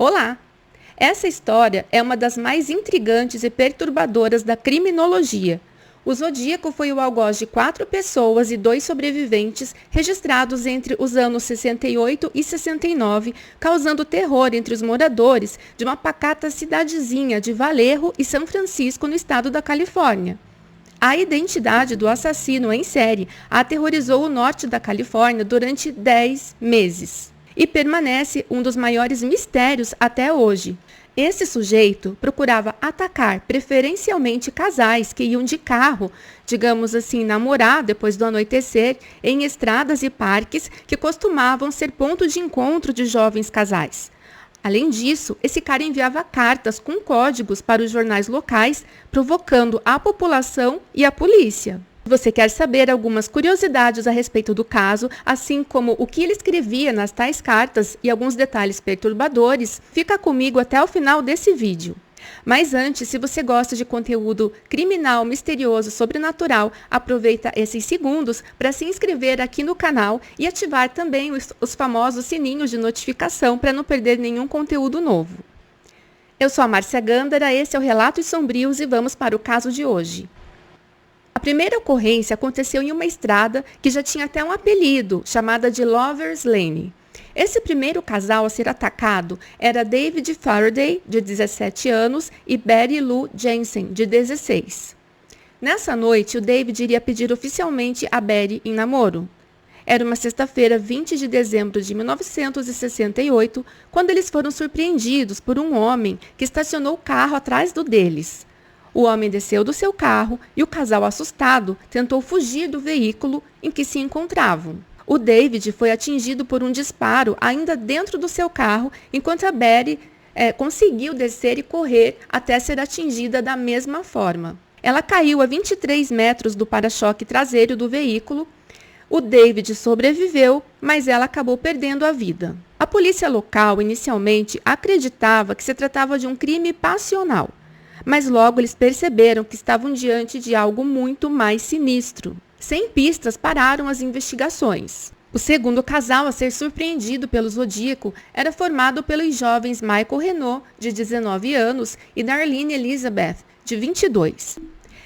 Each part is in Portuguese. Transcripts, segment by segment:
Olá! Essa história é uma das mais intrigantes e perturbadoras da criminologia. O Zodíaco foi o algoz de 4 pessoas e 2 sobreviventes registrados entre os anos 68 e 69, causando terror entre os moradores de uma pacata cidadezinha de Vallejo e São Francisco, no estado da Califórnia. A identidade do assassino em série aterrorizou o norte da Califórnia durante 10 meses e permanece um dos maiores mistérios até hoje. Esse sujeito procurava atacar preferencialmente casais que iam de carro, digamos assim, namorar depois do anoitecer, em estradas e parques que costumavam ser ponto de encontro de jovens casais. Além disso, esse cara enviava cartas com códigos para os jornais locais, provocando a população e a polícia. Se você quer saber algumas curiosidades a respeito do caso, assim como o que ele escrevia nas tais cartas e alguns detalhes perturbadores, fica comigo até o final desse vídeo. Mas antes, se você gosta de conteúdo criminal, misterioso, sobrenatural, aproveita esses segundos para se inscrever aqui no canal e ativar também os famosos sininhos de notificação para não perder nenhum conteúdo novo. Eu sou a Márcia Gândara, esse é o Relatos Sombrios e vamos para o caso de hoje. A primeira ocorrência aconteceu em uma estrada que já tinha até um apelido, chamada de Lover's Lane. Esse primeiro casal a ser atacado era David Faraday, de 17 anos, e Betty Lou Jensen, de 16. Nessa noite, o David iria pedir oficialmente a Betty em namoro. Era uma sexta-feira, 20 de dezembro de 1968, quando eles foram surpreendidos por um homem que estacionou o carro atrás do deles. O homem desceu do seu carro e o casal, assustado, tentou fugir do veículo em que se encontravam. O David foi atingido por um disparo ainda dentro do seu carro, enquanto a Betty conseguiu descer e correr até ser atingida da mesma forma. Ela caiu a 23 metros do para-choque traseiro do veículo. O David sobreviveu, mas ela acabou perdendo a vida. A polícia local inicialmente acreditava que se tratava de um crime passional. Mas logo eles perceberam que estavam diante de algo muito mais sinistro. Sem pistas, pararam as investigações. O segundo casal a ser surpreendido pelo Zodíaco era formado pelos jovens Michael Renault, de 19 anos, e Darlene Elizabeth, de 22.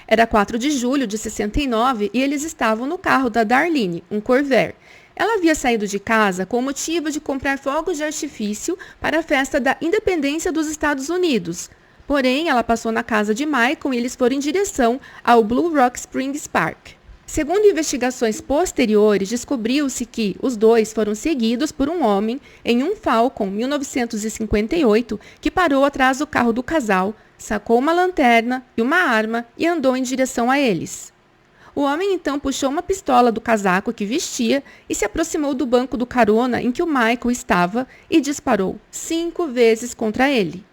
Era 4 de julho de 69 e eles estavam no carro da Darlene, um Corvair. Ela havia saído de casa com o motivo de comprar fogos de artifício para a festa da independência dos Estados Unidos. Porém, ela passou na casa de Michael e eles foram em direção ao Blue Rock Springs Park. Segundo investigações posteriores, descobriu-se que os dois foram seguidos por um homem em um Falcon 1958 que parou atrás do carro do casal, sacou uma lanterna e uma arma e andou em direção a eles. O homem então puxou uma pistola do casaco que vestia e se aproximou do banco do carona em que o Michael estava e disparou 5 vezes contra ele.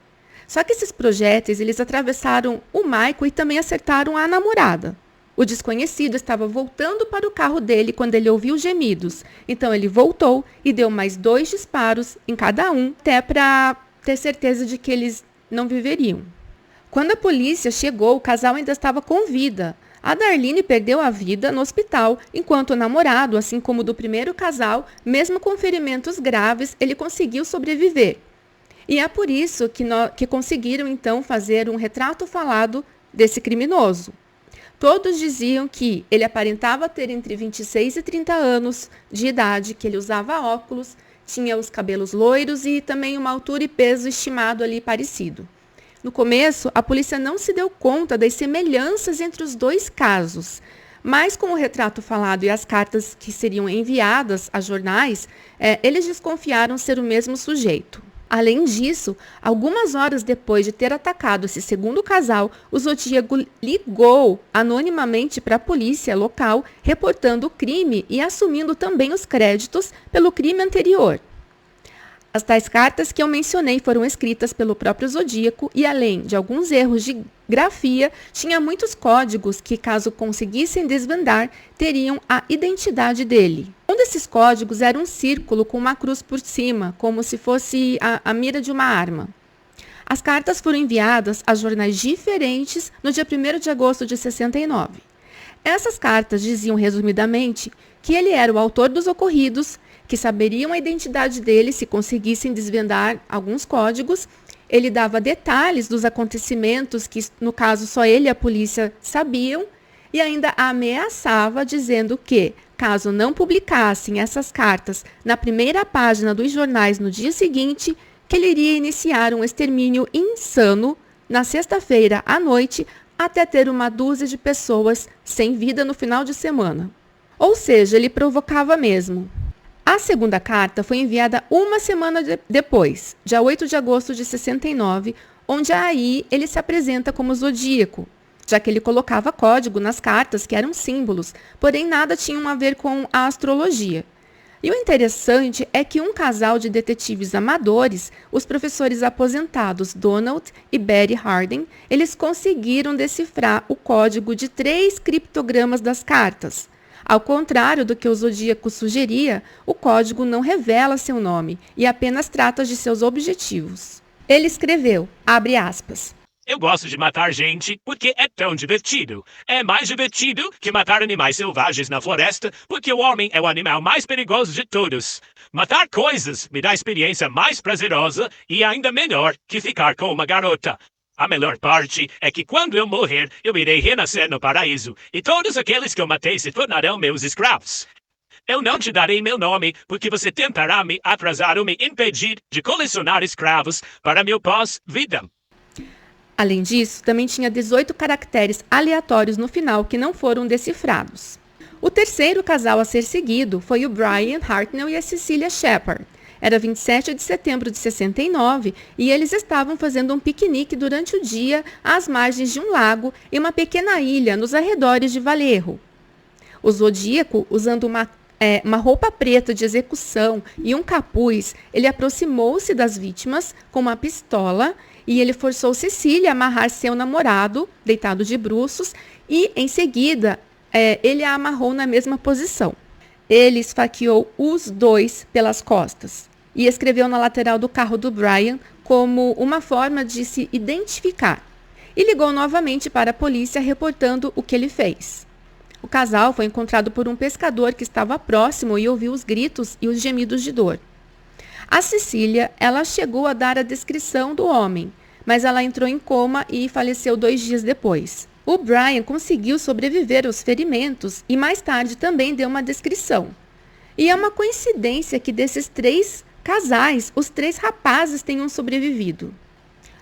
Só que esses projéteis, eles atravessaram o Michael e também acertaram a namorada. O desconhecido estava voltando para o carro dele quando ele ouviu gemidos. Então ele voltou e deu mais 2 disparos em cada um, até para ter certeza de que eles não viveriam. Quando a polícia chegou, o casal ainda estava com vida. A Darlene perdeu a vida no hospital, enquanto o namorado, assim como o do primeiro casal, mesmo com ferimentos graves, ele conseguiu sobreviver. E é por isso que conseguiram, então, fazer um retrato falado desse criminoso. Todos diziam que ele aparentava ter entre 26 e 30 anos de idade, que ele usava óculos, tinha os cabelos loiros e também uma altura e peso estimado ali parecido. No começo, a polícia não se deu conta das semelhanças entre os dois casos, mas com o retrato falado e as cartas que seriam enviadas a jornais, eles desconfiaram ser o mesmo sujeito. Além disso, algumas horas depois de ter atacado esse segundo casal, o Zodíaco ligou anonimamente para a polícia local, reportando o crime e assumindo também os créditos pelo crime anterior. As tais cartas que eu mencionei foram escritas pelo próprio Zodíaco e, além de alguns erros de grafia, tinha muitos códigos que, caso conseguissem desvendar, teriam a identidade dele. Um desses códigos era um círculo com uma cruz por cima, como se fosse a mira de uma arma. As cartas foram enviadas a jornais diferentes no dia 1º de agosto de 69. Essas cartas diziam, resumidamente, que ele era o autor dos ocorridos, que saberiam a identidade dele se conseguissem desvendar alguns códigos. Ele dava detalhes dos acontecimentos que, no caso, só ele e a polícia sabiam, e ainda ameaçava, dizendo que, caso não publicassem essas cartas na primeira página dos jornais no dia seguinte, que ele iria iniciar um extermínio insano na sexta-feira à noite, até ter uma dúzia de pessoas sem vida no final de semana. Ou seja, ele provocava mesmo. A segunda carta foi enviada uma semana depois, dia 8 de agosto de 69, onde aí ele se apresenta como zodíaco, já que ele colocava código nas cartas que eram símbolos, porém nada tinham a ver com a astrologia. E o interessante é que um casal de detetives amadores, os professores aposentados Donald e Betty Harding, eles conseguiram decifrar o código de 3 criptogramas das cartas. Ao contrário do que o zodíaco sugeria, o código não revela seu nome e apenas trata de seus objetivos. Ele escreveu, abre aspas, eu gosto de matar gente porque é tão divertido. É mais divertido que matar animais selvagens na floresta, porque o homem é o animal mais perigoso de todos. Matar coisas me dá a experiência mais prazerosa e ainda melhor que ficar com uma garota. A melhor parte é que quando eu morrer, eu irei renascer no paraíso, e todos aqueles que eu matei se tornarão meus escravos. Eu não te darei meu nome, porque você tentará me atrasar ou me impedir de colecionar escravos para meu pós-vida. Além disso, também tinha 18 caracteres aleatórios no final que não foram decifrados. O terceiro casal a ser seguido foi o Brian Hartnell e a Cecilia Shepard. Era 27 de setembro de 69 e eles estavam fazendo um piquenique durante o dia às margens de um lago em uma pequena ilha nos arredores de Vallejo. O zodíaco, usando uma roupa preta de execução e um capuz, ele aproximou-se das vítimas com uma pistola e ele forçou Cecília a amarrar seu namorado, deitado de bruços, e, em seguida, ele a amarrou na mesma posição. Ele esfaqueou os dois pelas costas e escreveu na lateral do carro do Brian como uma forma de se identificar. E ligou novamente para a polícia reportando o que ele fez. O casal foi encontrado por um pescador que estava próximo e ouviu os gritos e os gemidos de dor. A Cecília, ela chegou a dar a descrição do homem, mas ela entrou em coma e faleceu 2 dias depois. O Brian conseguiu sobreviver aos ferimentos e mais tarde também deu uma descrição. E é uma coincidência que desses 3 casais, os 3 rapazes tenham sobrevivido.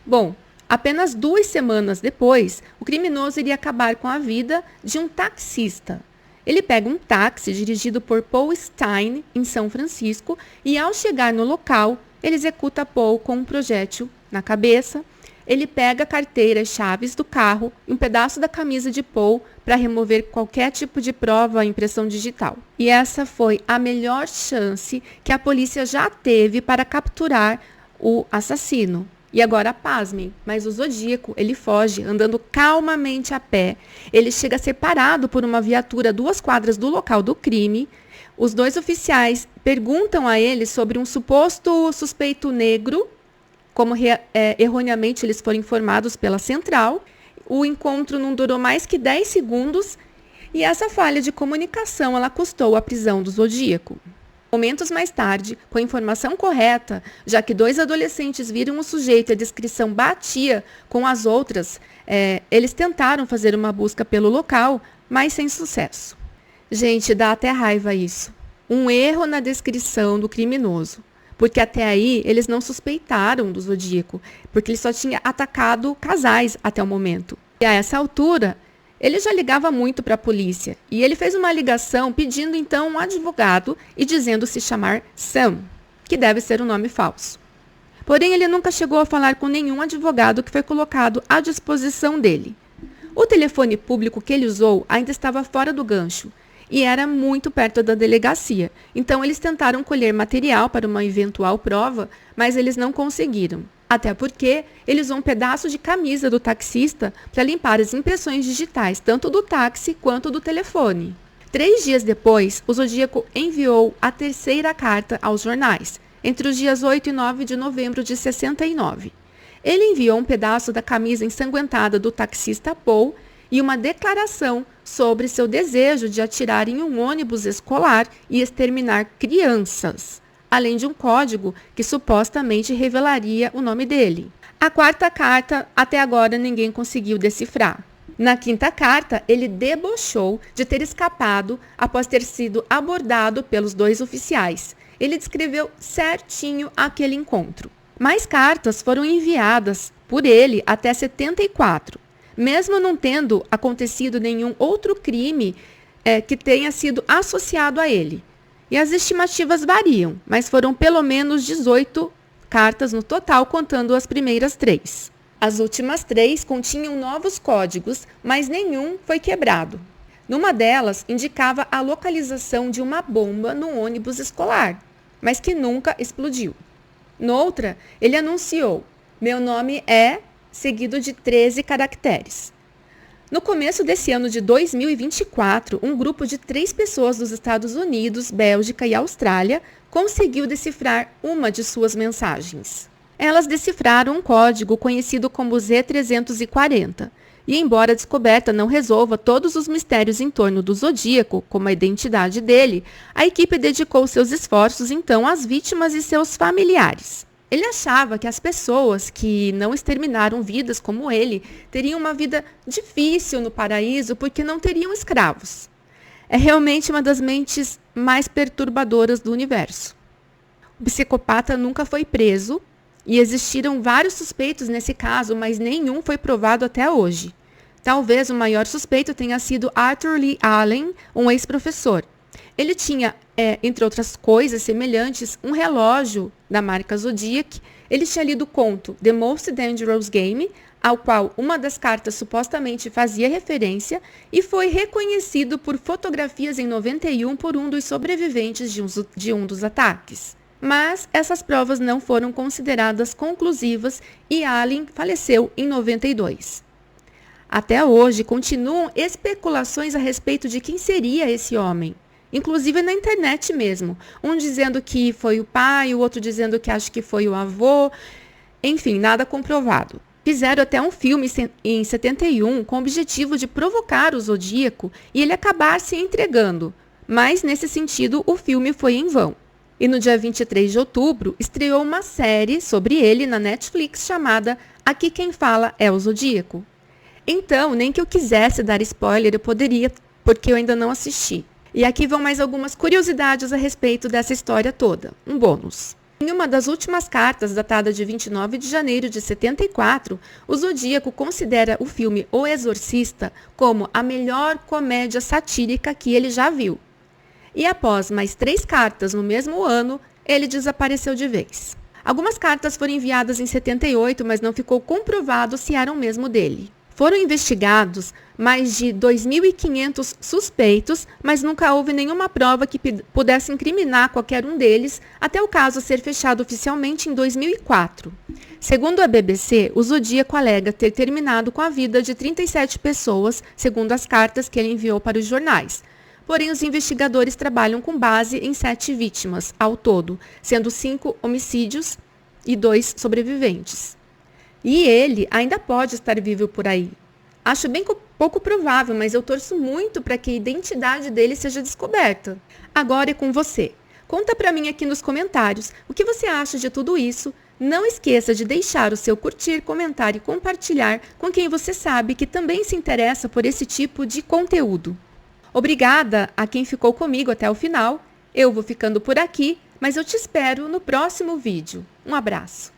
Bom, apenas 2 semanas depois, o criminoso iria acabar com a vida de um taxista. Ele pega um táxi dirigido por Paul Stein, em São Francisco, e ao chegar no local, ele executa Paul com um projétil na cabeça. Ele pega a carteira e chaves do carro e um pedaço da camisa de Paul para remover qualquer tipo de prova impressão digital. E essa foi a melhor chance que a polícia já teve para capturar o assassino. E agora, pasmem, mas o zodíaco, ele foge andando calmamente a pé. Ele chega a ser parado por uma viatura a 2 quadras do local do crime. Os 2 oficiais perguntam a ele sobre um suposto suspeito negro, como erroneamente eles foram informados pela central. O encontro não durou mais que 10 segundos e essa falha de comunicação ela custou a prisão do zodíaco. Momentos mais tarde, com a informação correta, já que 2 adolescentes viram o sujeito e a descrição batia com as outras, eles tentaram fazer uma busca pelo local, mas sem sucesso. Gente, dá até raiva isso. Um erro na descrição do criminoso. Porque até aí eles não suspeitaram do zodíaco, porque ele só tinha atacado casais até o momento. E a essa altura, ele já ligava muito para a polícia. E ele fez uma ligação pedindo então um advogado e dizendo se chamar Sam, que deve ser um nome falso. Porém, ele nunca chegou a falar com nenhum advogado que foi colocado à disposição dele. O telefone público que ele usou ainda estava fora do gancho e era muito perto da delegacia. Então, eles tentaram colher material para uma eventual prova, mas eles não conseguiram. Até porque ele usou um pedaço de camisa do taxista para limpar as impressões digitais, tanto do táxi quanto do telefone. 3 dias depois, o Zodíaco enviou a 3ª carta aos jornais, entre os dias 8 e 9 de novembro de 69. Ele enviou um pedaço da camisa ensanguentada do taxista Paul e uma declaração sobre seu desejo de atirar em um ônibus escolar e exterminar crianças, além de um código que supostamente revelaria o nome dele. A quarta carta, até agora ninguém conseguiu decifrar. Na quinta carta, ele debochou de ter escapado após ter sido abordado pelos 2 oficiais. Ele descreveu certinho aquele encontro. Mais cartas foram enviadas por ele até 74, mesmo não tendo acontecido nenhum outro crime que tenha sido associado a ele. E as estimativas variam, mas foram pelo menos 18 cartas no total, contando as primeiras 3. As últimas 3 continham novos códigos, mas nenhum foi quebrado. Numa delas, indicava a localização de uma bomba no ônibus escolar, mas que nunca explodiu. Noutra, ele anunciou: "Meu nome é", seguido de 13 caracteres. No começo desse ano de 2024, um grupo de 3 pessoas dos Estados Unidos, Bélgica e Austrália conseguiu decifrar uma de suas mensagens. Elas decifraram um código conhecido como Z340. E embora a descoberta não resolva todos os mistérios em torno do Zodíaco, como a identidade dele, a equipe dedicou seus esforços então às vítimas e seus familiares. Ele achava que as pessoas que não exterminaram vidas como ele teriam uma vida difícil no paraíso porque não teriam escravos. É realmente uma das mentes mais perturbadoras do universo. O psicopata nunca foi preso e existiram vários suspeitos nesse caso, mas nenhum foi provado até hoje. Talvez o maior suspeito tenha sido Arthur Lee Allen, um ex-professor. Ele tinha, entre outras coisas semelhantes, um relógio da marca Zodiac. Ele tinha lido o conto The Most Dangerous Game, ao qual uma das cartas supostamente fazia referência, e foi reconhecido por fotografias em 91 por um dos sobreviventes de um dos ataques. Mas essas provas não foram consideradas conclusivas e Allen faleceu em 92. Até hoje, continuam especulações a respeito de quem seria esse homem. Inclusive na internet mesmo. Um dizendo que foi o pai, o outro dizendo que acha que foi o avô. Enfim, nada comprovado. Fizeram até um filme em 71 com o objetivo de provocar o Zodíaco e ele acabar se entregando. Mas, nesse sentido, o filme foi em vão. E no dia 23 de outubro, estreou uma série sobre ele na Netflix chamada Aqui Quem Fala é o Zodíaco. Então, nem que eu quisesse dar spoiler, eu poderia, porque eu ainda não assisti. E aqui vão mais algumas curiosidades a respeito dessa história toda. Um bônus. Em uma das últimas cartas, datada de 29 de janeiro de 74, o Zodíaco considera o filme O Exorcista como a melhor comédia satírica que ele já viu. E após mais 3 cartas no mesmo ano, ele desapareceu de vez. Algumas cartas foram enviadas em 78, mas não ficou comprovado se eram mesmo dele. Foram investigados mais de 2.500 suspeitos, mas nunca houve nenhuma prova que pudesse incriminar qualquer um deles, até o caso ser fechado oficialmente em 2004. Segundo a BBC, o Zodíaco alega ter terminado com a vida de 37 pessoas, segundo as cartas que ele enviou para os jornais. Porém, os investigadores trabalham com base em 7 vítimas ao todo, sendo 5 homicídios e 2 sobreviventes. E ele ainda pode estar vivo por aí. Acho bem pouco provável, mas eu torço muito para que a identidade dele seja descoberta. Agora é com você. Conta para mim aqui nos comentários o que você acha de tudo isso. Não esqueça de deixar o seu curtir, comentar e compartilhar com quem você sabe que também se interessa por esse tipo de conteúdo. Obrigada a quem ficou comigo até o final. Eu vou ficando por aqui, mas eu te espero no próximo vídeo. Um abraço.